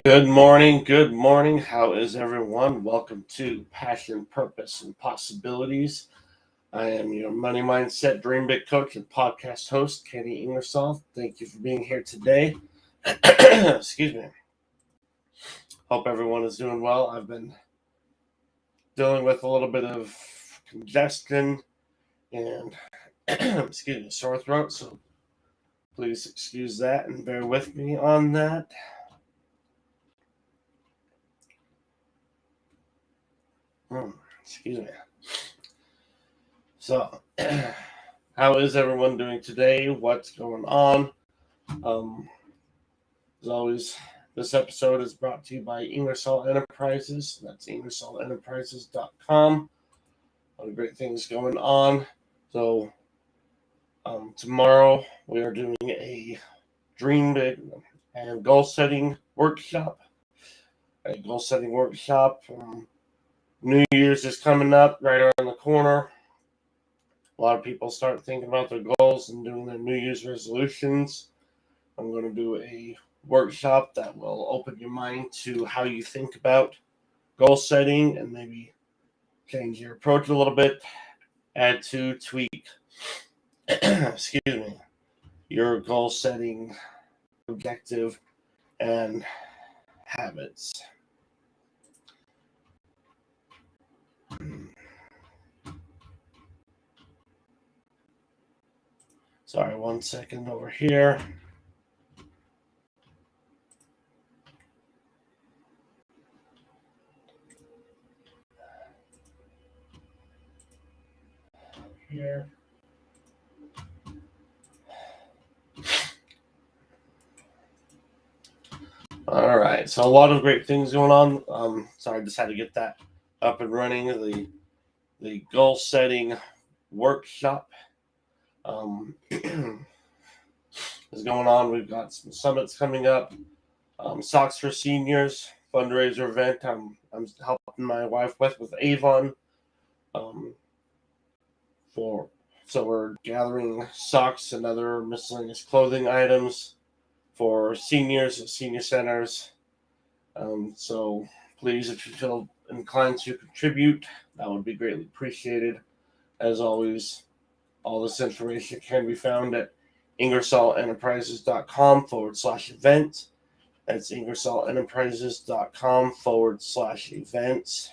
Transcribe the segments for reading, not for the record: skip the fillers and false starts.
Good morning. Good morning. How is everyone? Welcome to Passion, Purpose, and Possibilities. I am your money mindset dream big coach and podcast host, Kenny Ingersoll. Thank you for being here today. Excuse me. Hope everyone is doing well. I've been dealing with a little bit of congestion and sore throat, so please excuse that and bear with me on that. Excuse me. So, how is everyone doing today? What's going on? As always, this episode is brought to you by Ingersoll Enterprises. That's IngersollEnterprises.com. A lot of great things going on. So, tomorrow we are doing a dream big and goal setting workshop. New Year's is coming up right around the corner. A lot of people start thinking about their goals and doing their New Year's resolutions. I'm going to do a workshop that will open your mind to how you think about goal setting and maybe change your approach a little bit, add to, tweak, excuse me, your goal setting objective and habits. Sorry, 1 second over here. Here. All right, so a lot of great things going on. Sorry, I just had to get that up and running. The goal setting workshop is going on. We've got some summits coming up. Socks for Seniors fundraiser event. I'm helping my wife with Avon. So we're gathering socks and other miscellaneous clothing items for seniors at senior centers. So please, if you feel inclined to contribute, that would be greatly appreciated. As always, all this information can be found at IngersollEnterprises.com/event. That's IngersollEnterprises.com/events.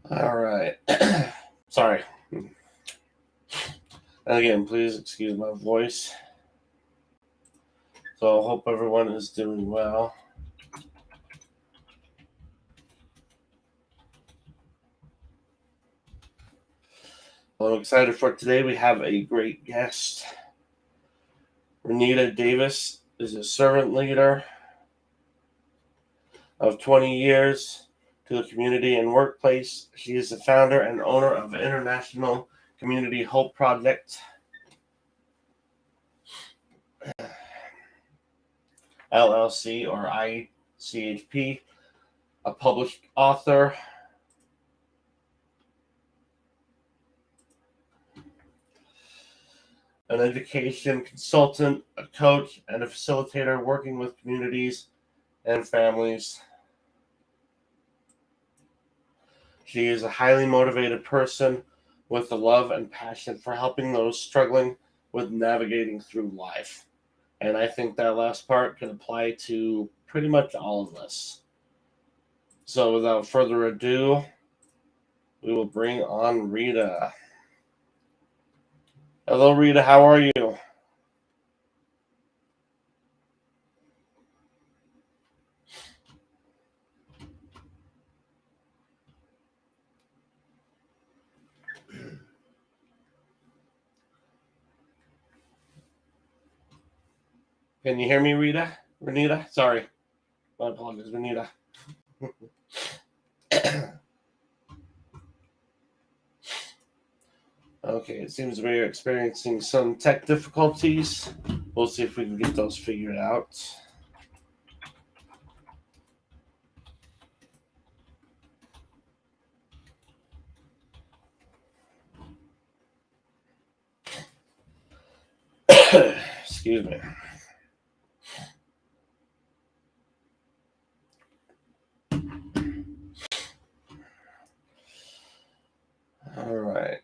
All right. Sorry. Again, please excuse my voice. So I hope everyone is doing well. Well, I'm excited for today. We have a great guest. Renita Davis is a servant leader of 20 years to the community and workplace. She is the founder and owner of International Community Hope Project, LLC or ICHP, a published author, an education consultant, a coach, and a facilitator working with communities and families. She is a highly motivated person with a love and passion for helping those struggling with navigating through life. And I think that last part can apply to pretty much all of us. So without further ado, we will bring on Rita. Hello, Rita. How are you? Can you hear me, Rita? Renita? Sorry. My apologies, Renita. Okay, it seems we are experiencing some tech difficulties. We'll see if we can get those figured out. Excuse me. All right.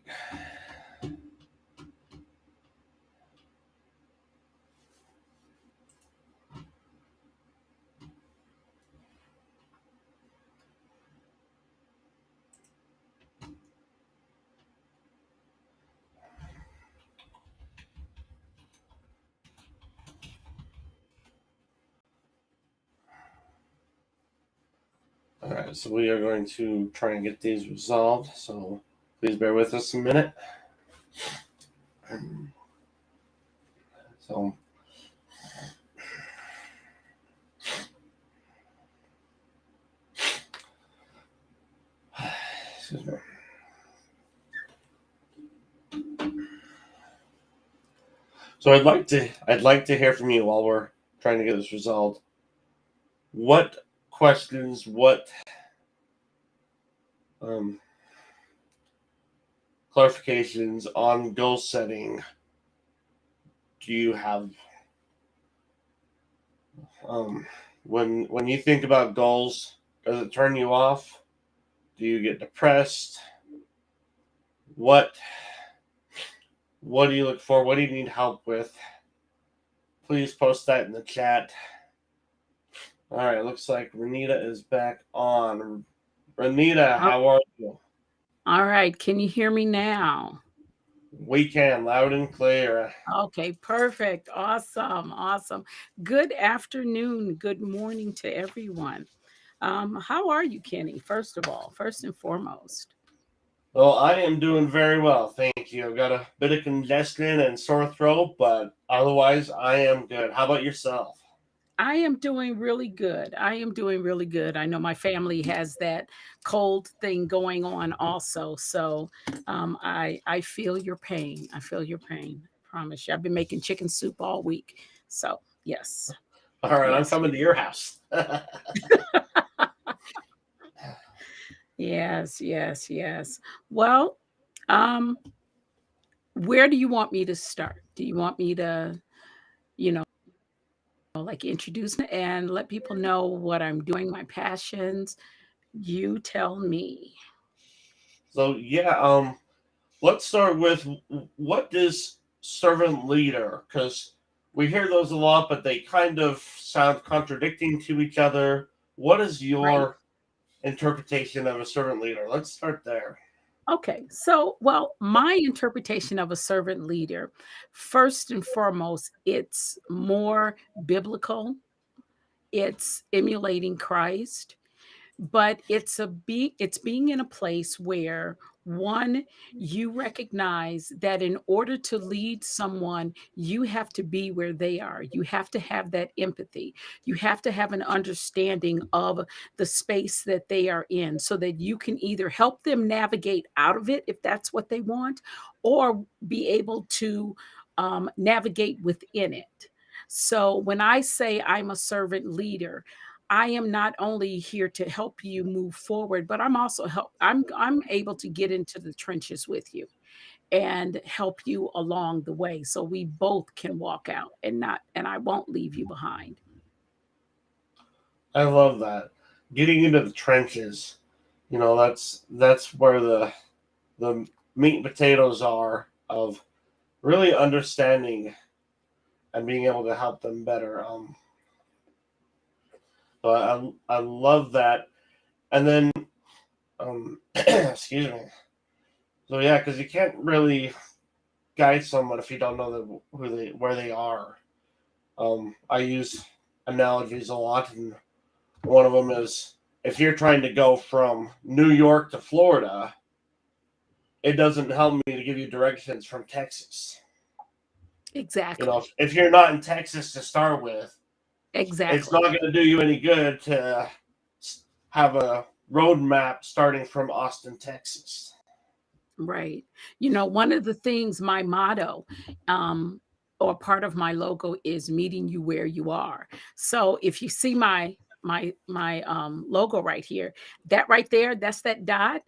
All right, so we are going to try and get these resolved. So please bear with us a minute. So, excuse me. So I'd like to hear from you while we're trying to get this resolved. What questions, what um, clarifications on goal setting do you have? When you think about goals, does it turn you off? Do you get depressed? What what do you look for? What do you need help with? Please post that in the chat. All right, looks like Renita is back on. Renita, Oh, how are you? all right. Can you hear me now? We can, loud and clear. Okay, perfect. Awesome. Awesome. Good afternoon. Good morning to everyone. How are you, Kenny? First of all, first and foremost. Well, I am doing very well, thank you. I've got a bit of congestion and sore throat, but otherwise I am good. How about yourself? I am doing really good. I am doing really good. I know my family has that cold thing going on also. So I feel your pain. I feel your pain. Promise you. I've been making chicken soup all week. So yes. All right, I'm Yes. coming to your house. Yes, yes, yes. Well, um, where do you want me to start? Do you want me to, like introduce and let people know what I'm doing, my passions? You tell me. So yeah, let's start with what is servant leader? Because we hear those a lot, but they kind of sound contradicting to each other. What is Right. your interpretation of a servant leader? Let's start there. Okay. So, well, my interpretation of a servant leader, first and foremost, it's more biblical. It's emulating Christ, but it's being in a place where one, you recognize that in order to lead someone you have to be where they are, you have to have that empathy, you have to have an understanding of the space that they are in so that you can either help them navigate out of it if that's what they want, or be able to navigate within it. So when I say I'm a servant leader, I am not only here to help you move forward, but I'm able to get into the trenches with you and help you along the way so we both can walk out and I won't leave you behind. I love that. Getting into the trenches, that's where the meat and potatoes are of really understanding and being able to help them better. So I love that. And then excuse me. So yeah, because you can't really guide someone if you don't know where they are. I use analogies a lot, and one of them is if you're trying to go from New York to Florida, it doesn't help me to give you directions from Texas. Exactly. If you're not in Texas to start with, it's not Exactly. going to do you any good to have a road map starting from Austin, Texas. Right. One of the things, my motto, um, or part of my logo is meeting you where you are. So if you see my logo right here, that right there, that's that dot.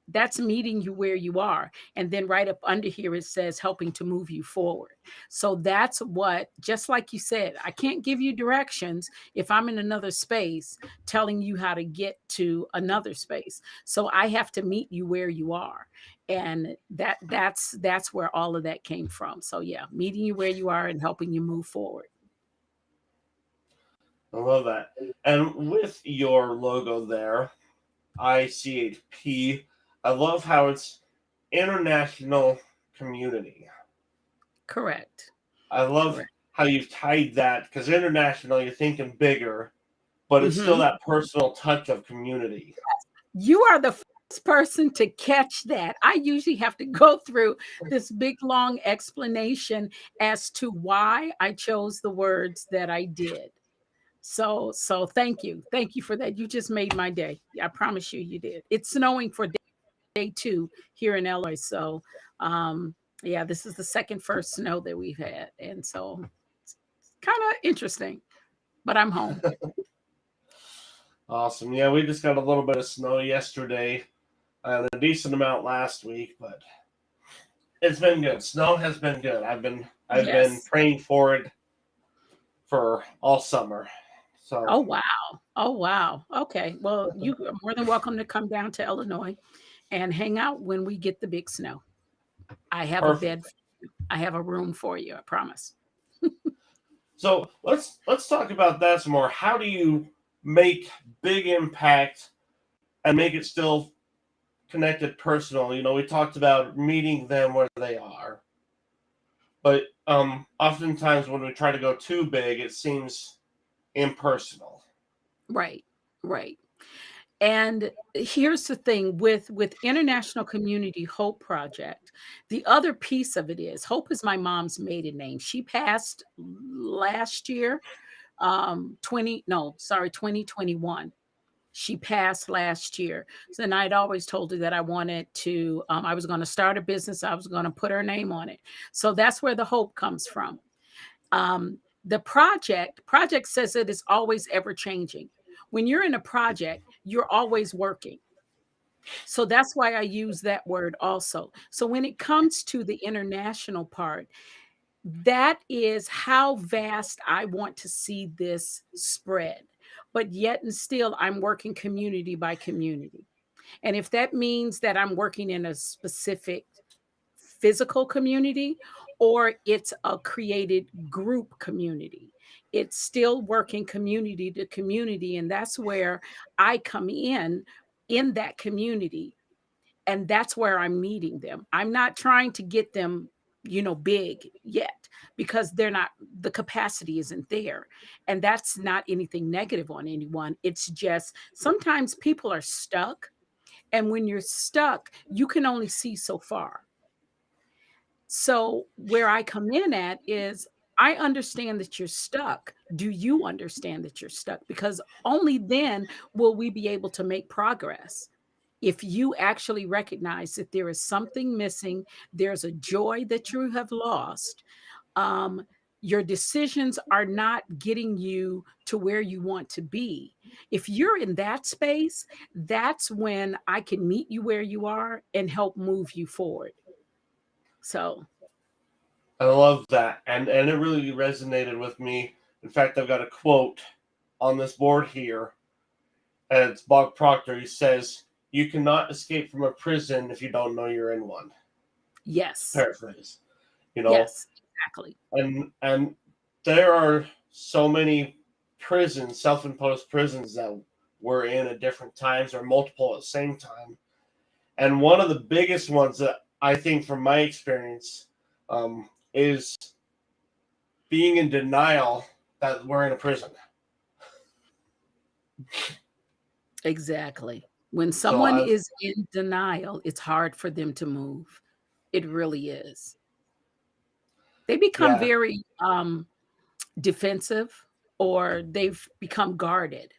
That's meeting you where you are. And then right up under here, it says helping to move you forward. So that's what, just like you said, I can't give you directions if I'm in another space telling you how to get to another space. So I have to meet you where you are. And that's where all of that came from. So yeah, meeting you where you are and helping you move forward. I love that. And with your logo there, ICHP, I love how it's international community. Correct. I love Correct. how you've tied that because international, you're thinking bigger, but it's still Mhm. that personal touch of community. You are the first person to catch that. I usually have to go through this big long explanation as to why I chose the words that I did. So thank you. Thank you for that. You just made my day. I promise you you did. It's snowing for day 2 here in LA. So yeah, this is the second first snow that we've had. And so it's kind of interesting, but I'm home. Awesome. Yeah, we just got a little bit of snow yesterday and a decent amount last week, but it's been good. Snow has been good. I've been Yes. praying for it for all summer. So Oh, wow. Oh, wow. Okay. Well, you are more than welcome to come down to Illinois and hang out when we get the big snow. I have a bed. perfect. I have a room for you, I promise. So let's talk about that some more. How do you make big impact and make it still connected personal? We talked about meeting them where they are, but oftentimes when we try to go too big, it seems impersonal. Right. Right. And here's the thing with International Community Hope Project, the other piece of it is Hope is my mom's maiden name. She passed last year, 20 no, sorry, 2021. She passed last year. So and I'd always told her that I was going to start a business. I was going to put her name on it. So that's where the hope comes from. The project says it is always ever changing. When you're in a project, you're always working. So that's why I use that word also. So when it comes to the international part, that is how vast I want to see this spread. But yet and still, I'm working community by community. And if that means that I'm working in a specific physical community or it's a created group community, it's still working community to community. And that's where I come in that community, and that's where I'm meeting them. I'm not trying to get them, big yet, because they're not, the capacity isn't there. And that's not anything negative on anyone. It's just sometimes people are stuck. And when you're stuck, you can only see so far. So where I come in at is I understand that you're stuck. Do you understand that you're stuck? Because only then will we be able to make progress. If you actually recognize that there is something missing, there's a joy that you have lost, um, your decisions are not getting you to where you want to be. If you're in that space, that's when I can meet you where you are and help move you forward. So, I love that, and it really resonated with me. In fact, I've got a quote on this board here, and it's Bob Proctor. He says, "You cannot escape from a prison if you don't know you're in one." yes, Paraphrase, you know, yes, exactly. and there are so many prisons, self-imposed prisons that we're in at different times or multiple at the same time. And one of the biggest ones that I think, from my experience, is being in denial that we're in a prison. Exactly. When So someone I, is in denial, it's hard for them to move. It really is. They become yeah, very defensive, or they've become guarded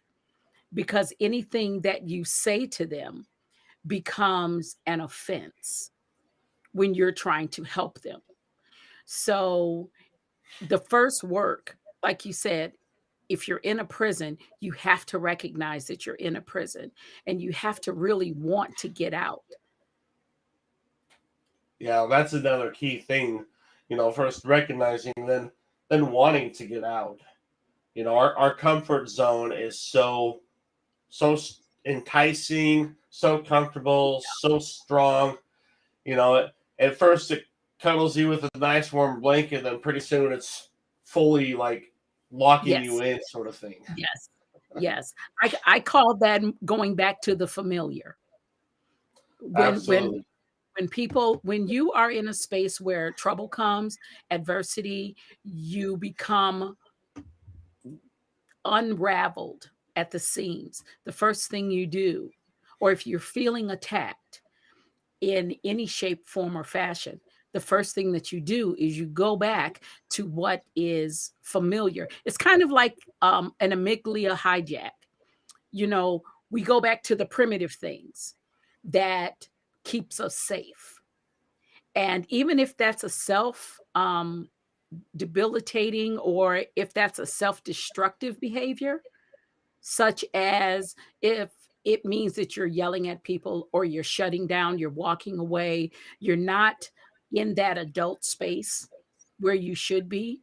because anything that you say to them becomes an offense when you're trying to help them. So the first work, like you said, if you're in a prison, you have to recognize that you're in a prison and you have to really want to get out. Yeah, that's another key thing. First recognizing, then wanting to get out. Our comfort zone is so enticing, so comfortable, so strong. At first it cuddles you with a nice warm blanket, then pretty soon it's fully like locking you Yes. in, sort of thing. Yes. Yes. I call that going back to the familiar. When Absolutely. when when you are in a space where trouble comes, adversity, you become unraveled at the seams. The first thing you do, or if you're feeling attacked in any shape, form, or fashion, the first thing that you do is you go back to what is familiar. It's kind of like an amygdala hijack. You know, we go back to the primitive things that keeps us safe. And even if that's a self debilitating, or if that's a self destructive behavior, such as if it means that you're yelling at people or you're shutting down, you're walking away, you're not in that adult space where you should be,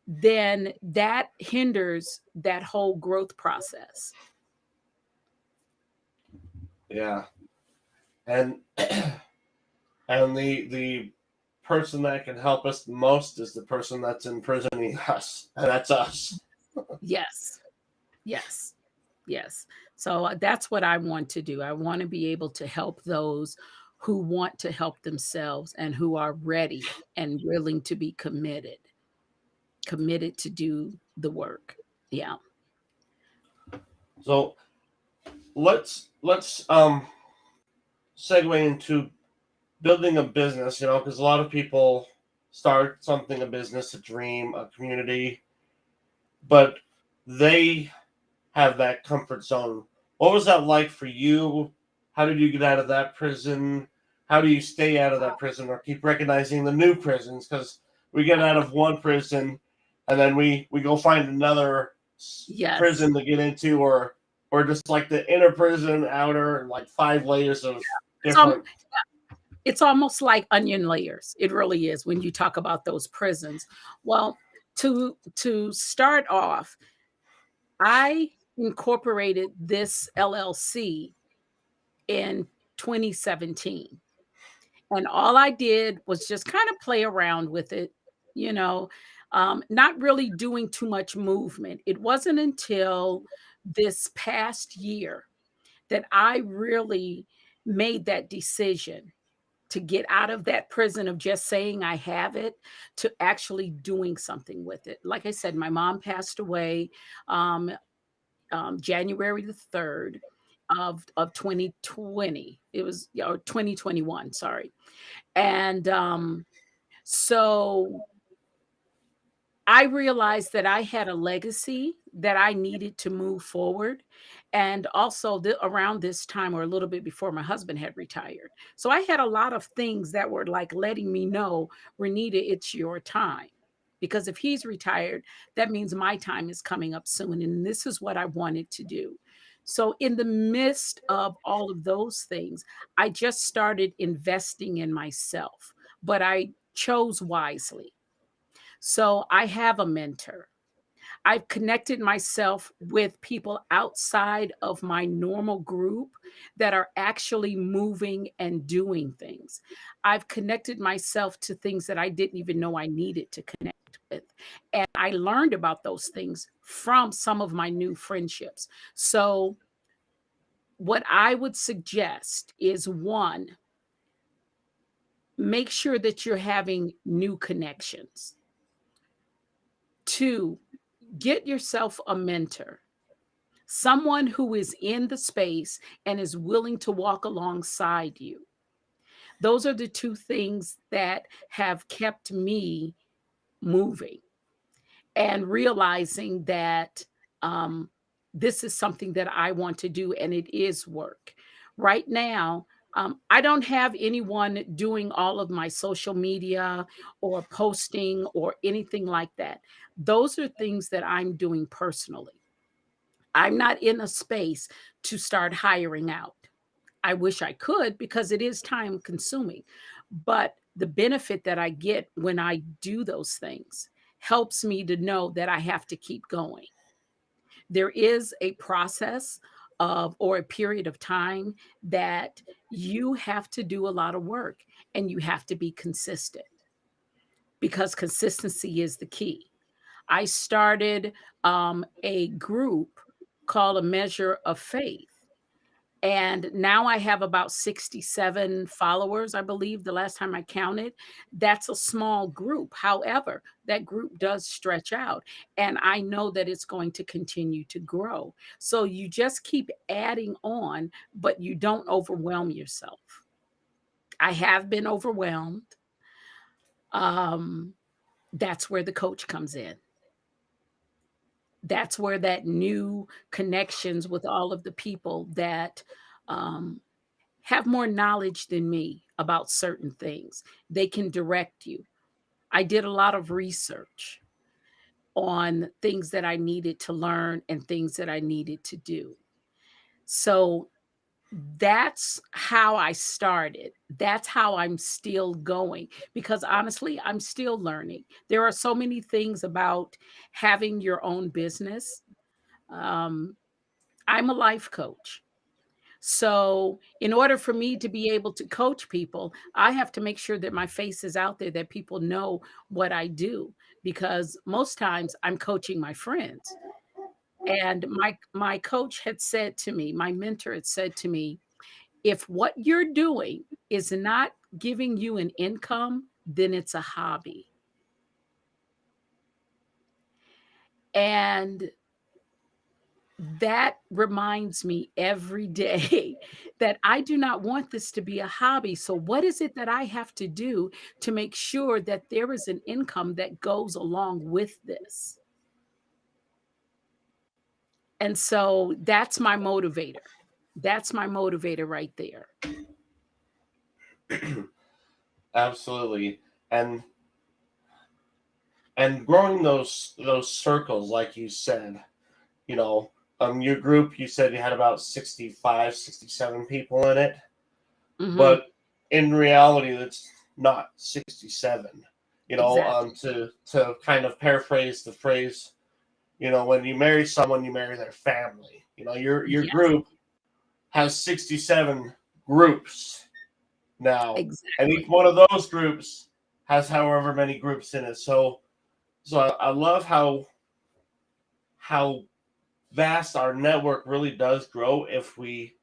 then that hinders that whole growth process. Yeah. And and the person that can help us the most is the person that's imprisoning us, and that's us. Yes, yes, yes. So that's what I want to do. I want to be able to help those who want to help themselves and who are ready and willing to be committed to do the work. Yeah. So let's segue into building a business. Because a lot of people start something, a business, a dream, a community, but they have that comfort zone. What was that like for you? How did you get out of that prison? How do you stay out of that prison or keep recognizing the new prisons? Because we get out of one prison and then we go find another Yes. prison to get into, or just like the inner prison, outer, and like 5 layers of It's al different. it's almost like onion layers. It really is when you talk about those prisons. Well, to start off, I incorporated this LLC in 2017. And all I did was just kind of play around with it, you know, not really doing too much movement. It wasn't until this past year that I really made that decision to get out of that prison of just saying I have it to actually doing something with it. Like I said, my mom passed away um, January the 3rd of 2020. It was, 2021, sorry. And so I realized that I had a legacy that I needed to move forward. And also, around this time, or a little bit before, my husband had retired. So I had a lot of things that were like letting me know, Renita, it's your time. Because if he's retired, that means my time is coming up soon. And this is what I wanted to do. So, in the midst of all of those things, I just started investing in myself, but I chose wisely. So I have a mentor. I've connected myself with people outside of my normal group that are actually moving and doing things. I've connected myself to things that I didn't even know I needed to connect with. And I learned about those things from some of my new friendships. So, what I would suggest is one, make sure that you're having new connections. Two, get yourself a mentor, someone who is in the space and is willing to walk alongside you. Those are the two things that have kept me moving and realizing that um, this is something that I want to do and it is work. Right now, I don't have anyone doing all of my social media or posting or anything like that. Those are things that I'm doing personally. I'm not in a space to start hiring out. I wish I could because it is time consuming. But the benefit that I get when I do those things helps me to know that I have to keep going. There is a process of or a period of time that you have to do a lot of work and you have to be consistent because consistency is the key. I started a group called A Measure of Faith. And now I have about 67 followers, I believe, the last time I counted. That's a small group. However, that group does stretch out, and I know that it's going to continue to grow. So you just keep adding on, but you don't overwhelm yourself. I have been overwhelmed. Um, that's where the coach comes in. That's where that new connections with all of the people that um, have more knowledge than me about certain things. They can direct you. I did a lot of research on things that I needed to learn and things that I needed to do. So that's how I started. That's how I'm still going because honestly, I'm still learning. There are so many things about having your own business. Um, I'm a life coach. So, in order for me to be able to coach people, I have to make sure that my face is out there, that people know what I do, because most times I'm coaching my friends. And my coach had said to me, my mentor had said to me, if what you're doing is not giving you an income, then it's a hobby. And that reminds me every day that I do not want this to be a hobby. So, what is it that I have to do to make sure that there is an income that goes along with this? And so that's my motivator. That's my motivator right there. Absolutely. And growing those circles, like you said, you know, your group, you said you had about 65, 67 people in it, Mhm. but in reality that's not 67. Exactly. To kind of paraphrase the phrase, when you marry someone, you marry their family. Your Yes, group has 67 groups now, and each exactly. one of those groups has however many groups in it. So I love how vast our network really does grow if we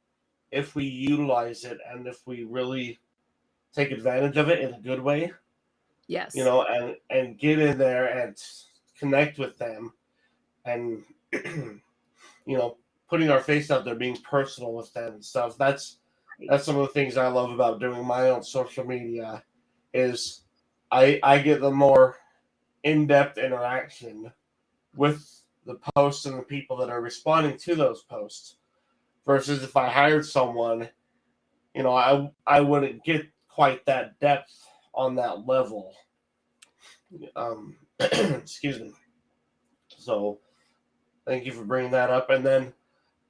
utilize it and if we really take advantage of it in a good way, Yes, and get in there and connect with them, and putting our face out there, being personal with them and stuff. That's some of the things I love about doing my own social media is I get the more in-depth interaction with the posts and the people that are responding to those posts versus if I hired someone, I wouldn't get quite that depth on that level. Excuse me. So thank you for bringing that up, and then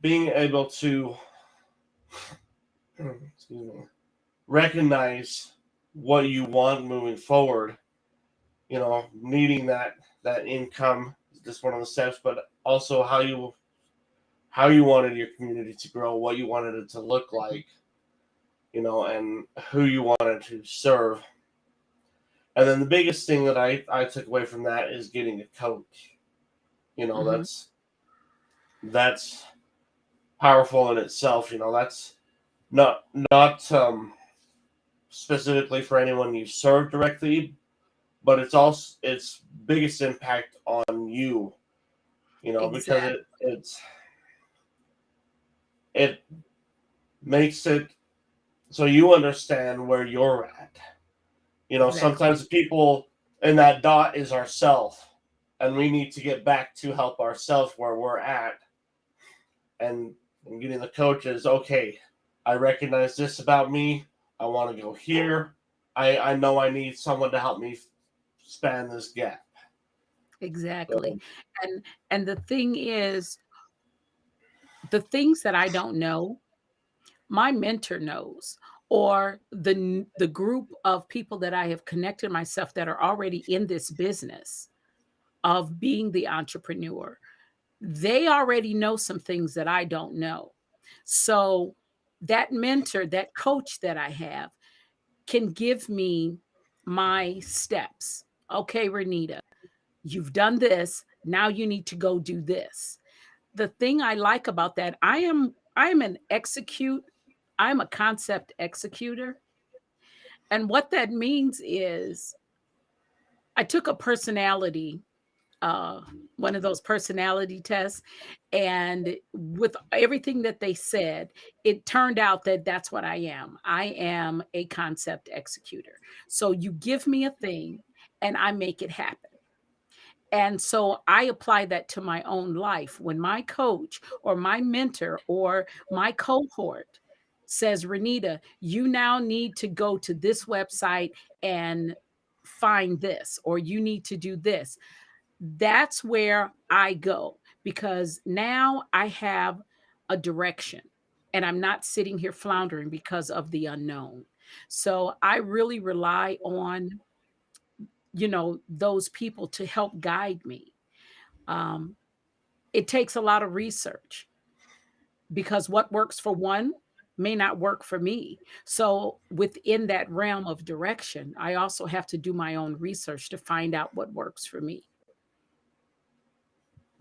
being able to excuse me, recognize what you want moving forward. Needing that income is just one of the steps, but also how you wanted your community to grow, what you wanted it to look like, and who you wanted to serve. And then the biggest thing that I took away from that is getting a coach. You know, mhm, that's powerful in itself. That's not specifically for anyone you serve directly, but it's also its biggest impact on you. Because exactly, it makes it so you understand where you're at. exactly, Sometimes people in that dot is ourself, and we need to get back to help ourselves where we're at, and getting the coaches. Okay, I recognize this about me. I want to go here. I know I need someone to help me span this gap. exactly. So, And the thing is, the things that I don't know, my mentor knows. or the group of people that I have connected myself that are already in this business of being the entrepreneur. They already know some things that I don't know. So that mentor, that coach that I have can give me my steps. Okay, Renita, you've done this. Now you need to go do this. The thing I like about that, I'm an execute, I'm a concept executor. And what that means is I took a personality, uh, one of those personality tests, and with everything that they said, it turned out that that's what I am. I am a concept executor. So you give me a thing and I make it happen. And so I apply that to my own life. When my coach or my mentor or my cohort says, Renita, you now need to go to this website and find this, or you need to do this. That's where I go because now I have a direction and I'm not sitting here floundering because of the unknown. So I really rely on, those people to help guide me. um, it takes a lot of research because what works for one may not work for me. So within that realm of direction, I also have to do my own research to find out what works for me.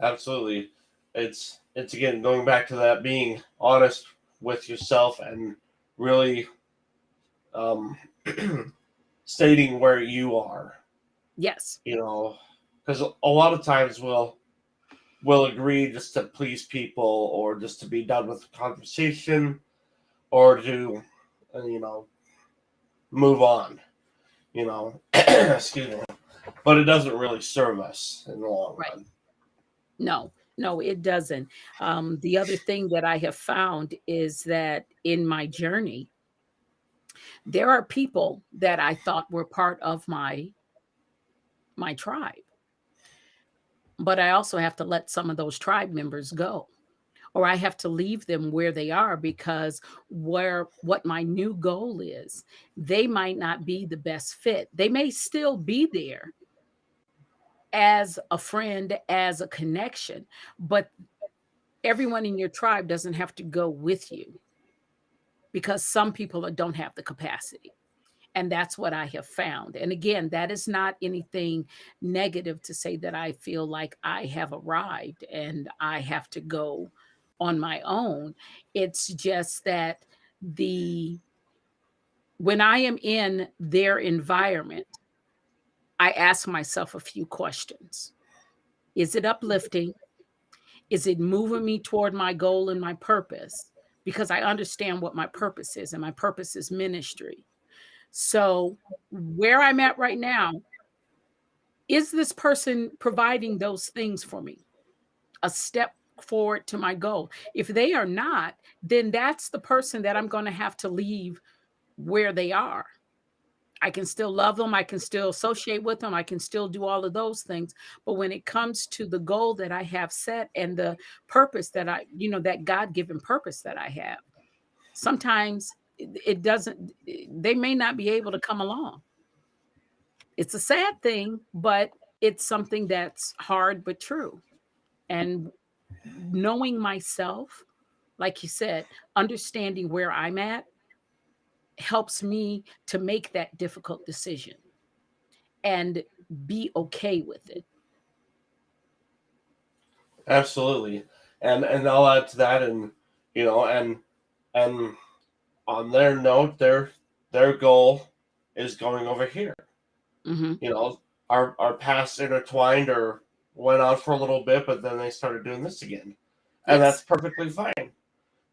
Absolutely. It's again going back to that being honest with yourself and really um, stating where you are. Yes. You know, because a lot of times we'll agree just to please people or just to be done with the conversation or to move on. Excuse me, but it doesn't really serve us in the long Right. run. No, no, it doesn't. The other thing that I have found is that in my journey, there are people that I thought were part of my tribe, but I also have to let some of those tribe members go, or I have to leave them where they are because where what my new goal is, they might not be the best fit. They may still be there as a friend, as a connection, but everyone in your tribe doesn't have to go with you because some people don't have the capacity. And that's what I have found. And again, that is not anything negative to say that I feel like I have arrived and I have to go on my own. It's just that the when I am in their environment, I ask myself a few questions. Is it uplifting? Is it moving me toward my goal and my purpose? Because I understand what my purpose is, and my purpose is ministry. So, where I'm at right now, is this person providing those things for me? A step forward to my goal. If they are not, then that's the person that I'm going to have to leave where they are. I can still love them. I can still associate with them. I can still do all of those things. But when it comes to the goal that I have set and the purpose that that God given purpose that I have, sometimes it doesn't, they may not be able to come along. It's a sad thing, but it's something that's hard but true. And knowing myself, like you said, understanding where I'm at helps me to make that difficult decision and be okay with it. Absolutely, and I'll add to that, and and on their note, their goal is going over here. Hmm. You know, our paths intertwined or went on for a little bit, but then they started doing this again, and that's Yes. perfectly fine.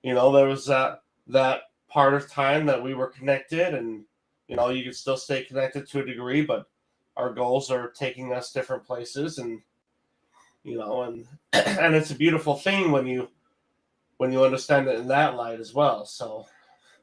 There was that part of time that we were connected, and you could still stay connected to a degree, but our goals are taking us different places, and and and it's a beautiful thing when you understand it in that light as well. So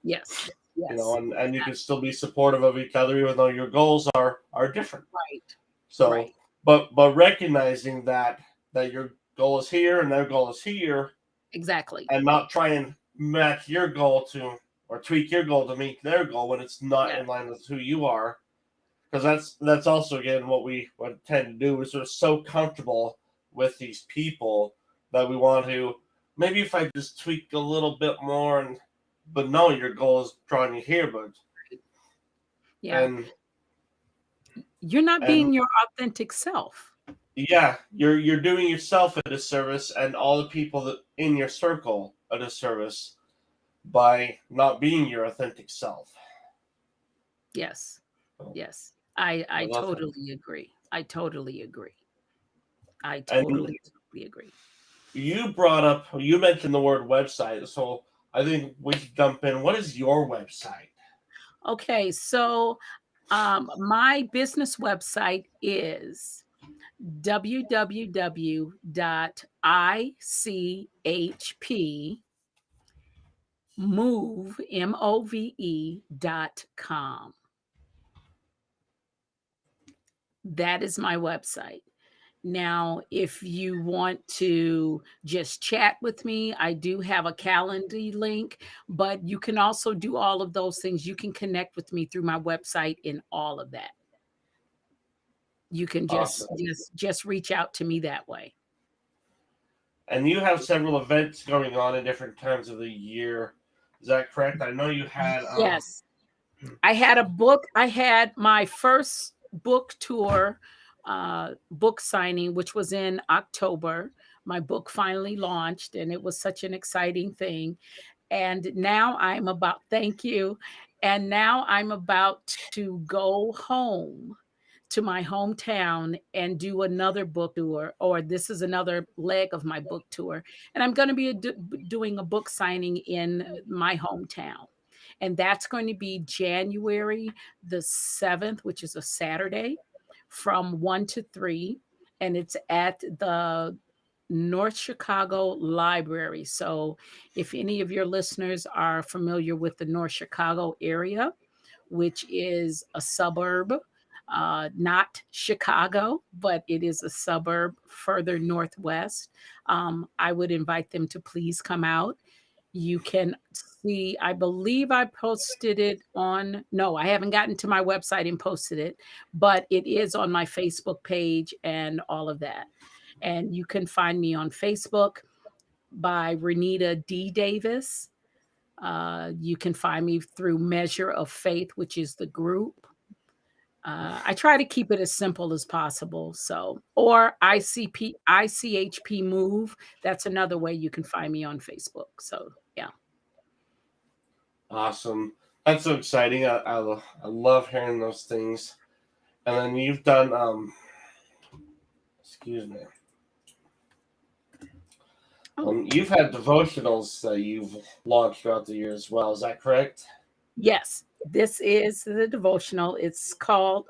Yes. Yes. and you can still be supportive of each other even though your goals are different. Right. So, Right. but recognizing that your goal is here and their goal is here, Exactly. and not try and match your goal to or tweak your goal to meet their goal when it's not Yeah. in line with who you are. Because that's also again what we would tend to do is we're so comfortable with these people that we want to maybe if I just tweak a little bit more and but no, your goal is drawing you here, but Yeah. and You're not and being your authentic self. yeah, you're doing yourself a disservice and all the people that in your circle a disservice by not being your authentic self. Yes. So, Yes. I I love that. totally agree. I totally agree. I And totally agree. you mentioned the word website, so I think we should jump in. What is your website? Okay, so my business website is www.ichpmove.com. That is my website. Now, if you want to just chat with me, I do have a Calendly link, but you can also do all of those things. You can connect with me through my website in all of that. You can just Awesome. just just reach out to me that way. And you have several events going on in different times of the year. Is that correct? I know you had Yes. I had my first book tour, book signing, which was in October. My book finally launched, and it was such an exciting thing. And now I'm about thank you. And now I'm about to go home to my hometown and do another book tour, or this is another leg of my book tour. And I'm going to be doing a book signing in my hometown. And that's going to be January the 7th, which is a Saturday from 1 to 3. And it's at the North Chicago Library. So if any of your listeners are familiar with the North Chicago area, which is a suburb, not Chicago, but it is a suburb further northwest. I would invite them to please come out. You can see, I believe I posted it on, no, I haven't gotten to my website and posted it, but it is on my Facebook page and all of that. And you can find me on Facebook by Renita D. Davis. You can find me through Measure of Faith, which is the group. I try to keep it as simple as possible. So, or ICHP Move. That's another way you can find me on Facebook. So, yeah. awesome. That's so exciting. I love hearing those things. And then you've done excuse me. Oh, You've had devotionals that you've launched throughout the year as well. Is that correct? yes. This is the devotional. It's called,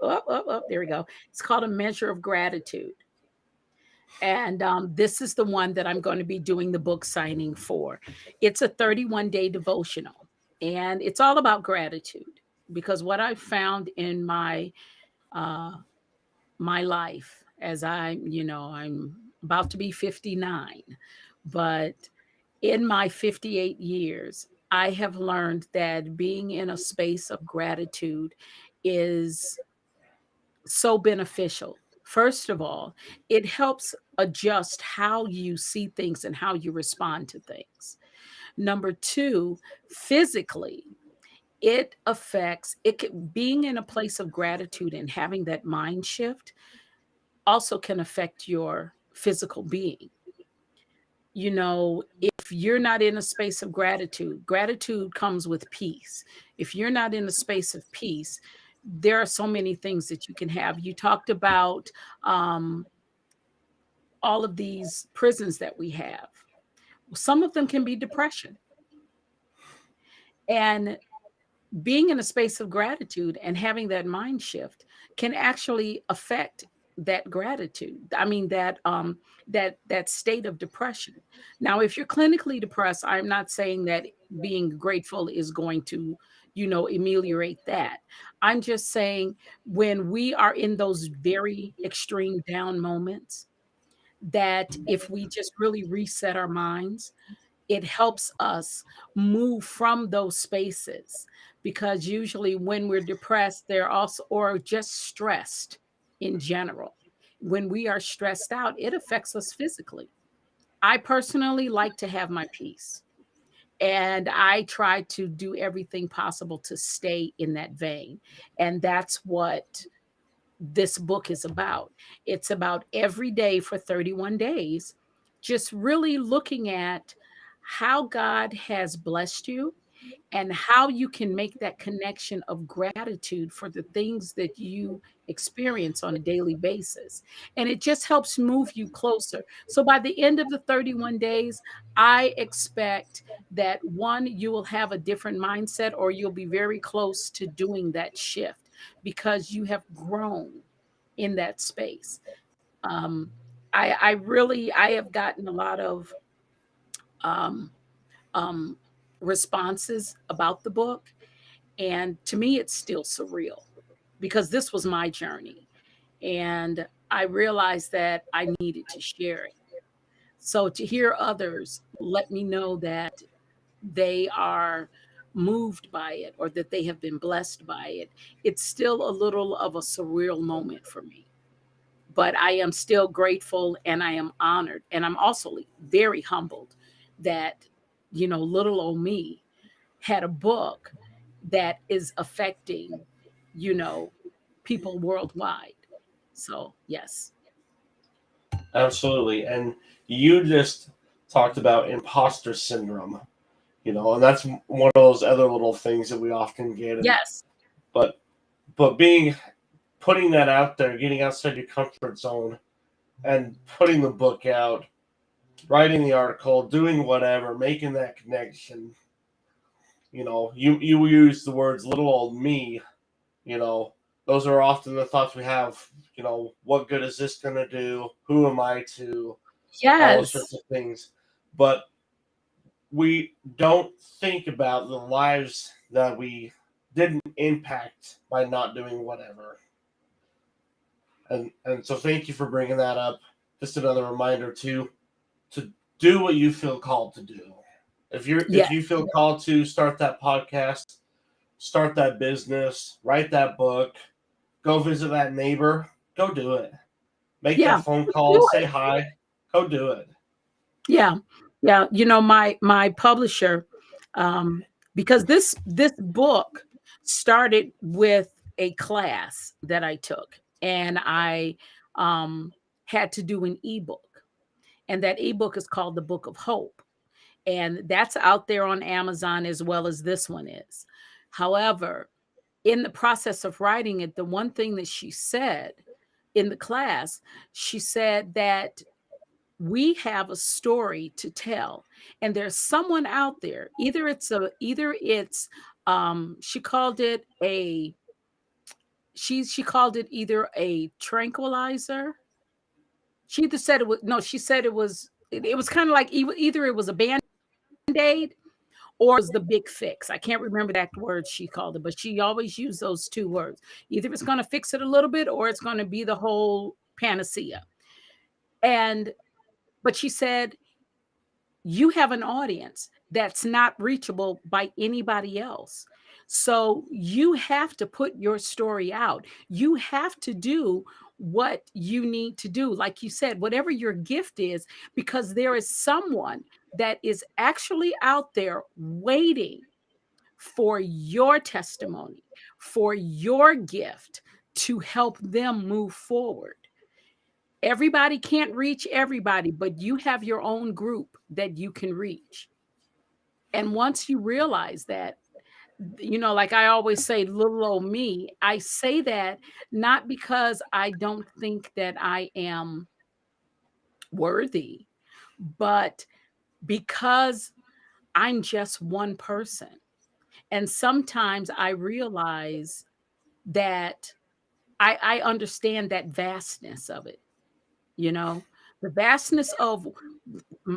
there we go. It's called A Measure of Gratitude. And this is the one that I'm going to be doing the book signing for. It's a 31-day devotional, and it's all about gratitude because what I've found in uh, my life as I'm about to be 59, but in my 58 years, I have learned that being in a space of gratitude is so beneficial. First of all, it helps adjust how you see things and how you respond to things. Number two, physically, being in a place of gratitude and having that mind shift also can affect your physical being. If you're not in a space of gratitude, gratitude comes with peace. If you're not in a space of peace, there are so many things that you can have. You talked about um, all of these prisons that we have. Some of them can be depression. And being in a space of gratitude and having that mind shift can actually affect that gratitude. I mean that state of depression. Now, if you're clinically depressed, I'm not saying that being grateful is going to, ameliorate that. I'm just saying when we are in those very extreme down moments, that if we just really reset our minds, it helps us move from those spaces, because usually when we're depressed, they're also, or just stressed in general. When we are stressed out, it affects us physically. I personally like to have my peace, and I try to do everything possible to stay in that vein. And that's what this book is about. It's about every day for 31 days, just really looking at how God has blessed you and how you can make that connection of gratitude for the things that you experience on a daily basis. And it just helps move you closer. So by the end of the 31 days, I expect that one, you will have a different mindset, or you'll be very close to doing that shift because you have grown in that space. Um, I have gotten a lot of um, um, responses about the book, and to me, it's still surreal because this was my journey, and I realized that I needed to share it. So to hear others let me know that they are moved by it or that they have been blessed by it, it's still a little of a surreal moment for me. But I am still grateful and I am honored. And I'm also very humbled that, little old me had a book that is affecting, you know, people worldwide. So, yes. Absolutely. And you just talked about imposter syndrome, and that's one of those other little things that we often get. Yes. But but being putting that out there, getting outside your comfort zone, and putting the book out, writing the article, doing whatever, making that connection. You use the words "little old me." You know, those are often the thoughts we have. What good is this going to do? Who am I to? All those sorts Yes. of things. But we don't think about the lives that we didn't impact by not doing whatever. And so thank you for bringing that up. Just another reminder to do what you feel called to do. If Yes. you feel called to start that podcast, start that business, write that book, go visit that neighbor, go do it. Make Yeah. that phone Just call, do say it. hi, go do it. Yeah. Yeah. My publisher, um, because this book started with a class that I took, and I um had to do an ebook. And that ebook is called The Book of Hope. And that's out there on Amazon as well as this one is. However, in the process of writing it, the one thing that she said in the class, she said that we have a story to tell, and there's someone out there, either it's she called it a she called it either a tranquilizer. She either said it was no, she said it was kind of like either it was a band-aid or it was the big fix. I can't remember that word she called it, but she always used those two words. Either it's going to fix it a little bit or it's going to be the whole panacea. And but she said you have an audience that's not reachable by anybody else. So you have to put your story out. You have to do what you need to do. Like you said, whatever your gift is, because there is someone that is actually out there waiting for your testimony, for your gift to help them move forward. Everybody can't reach everybody, but you have your own group that you can reach. And once you realize that, like I always say, little old me, I say that not because I don't think that I am worthy, but because I'm just one person. And sometimes I realize that I understand that vastness of it, you know, the vastness of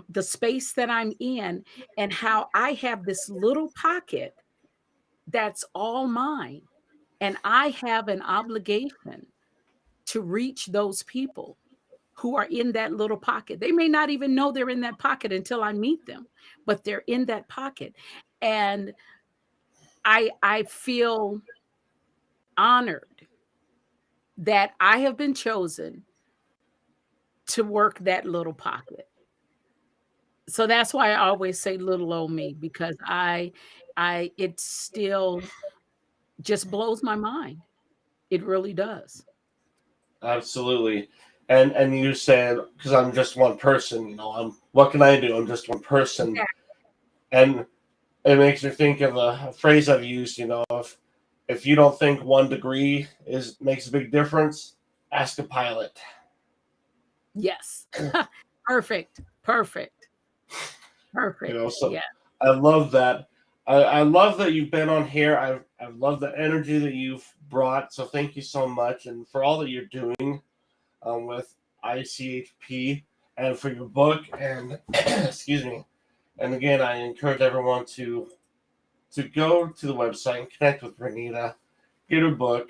the space that I'm in, and how I have this little pocket that's all mine. And I have an obligation to reach those people. who are in that little pocket. They may not even know they're in that pocket until I meet them, but they're in that pocket. And I feel honored that I have been chosen to work that little pocket. So that's why I always say little old me, because I it still just blows my mind. It really does. Absolutely. And you said, because I'm just one person, I'm what can I do? I'm just one person. Yeah. And it makes me think of a phrase I've used, if you don't think 1 degree is makes a big difference, ask a pilot. Yes. Perfect. Perfect. Perfect. So Yeah. I love that. I love that you've been on here. I love the energy that you've brought. So thank you so much, and for all that you're doing with ICHP, and for your book. And excuse me. And again, I encourage everyone to go to the website and connect with Renita, get her book,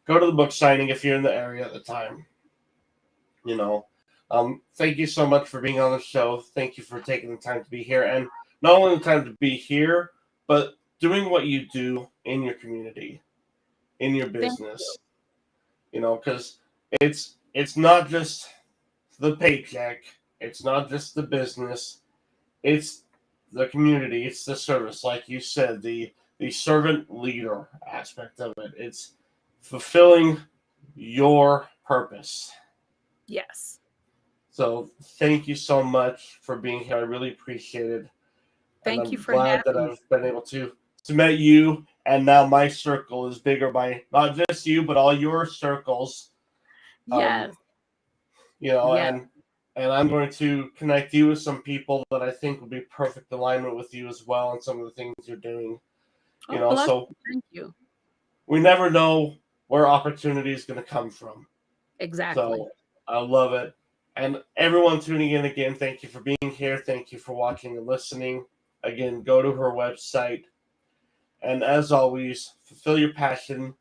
go to the book signing if you're in the area at the time. You know, thank you so much for being on the show. Thank you for taking the time to be here, and not only the time to be here, but doing what you do in your community, in your Thank business. Because it's not just the paycheck, it's not just the business, it's the community, it's the service, like you said, the servant leader aspect of it. It's fulfilling your purpose. Yes. So thank you so much for being here. I really appreciate it. And Thank you I'm for glad that having me. I've been able to meet you. And now my circle is bigger by not just you, but all your circles. Um, Yes. you know, Yes. and and I'm going to connect you with some people that I think would be perfect alignment with you as well, and some of the things you're doing. Oh, bless So you. Thank you. we never know where opportunity is going to come from. Exactly. So I love it. And everyone tuning in again, thank you for being here. Thank you for watching and listening. Again, go to her website. And as always, fulfill your passion.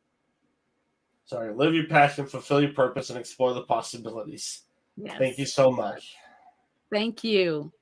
Sorry, live your passion, fulfill your purpose, and explore the possibilities. Thank you Yes. so much. Thank you.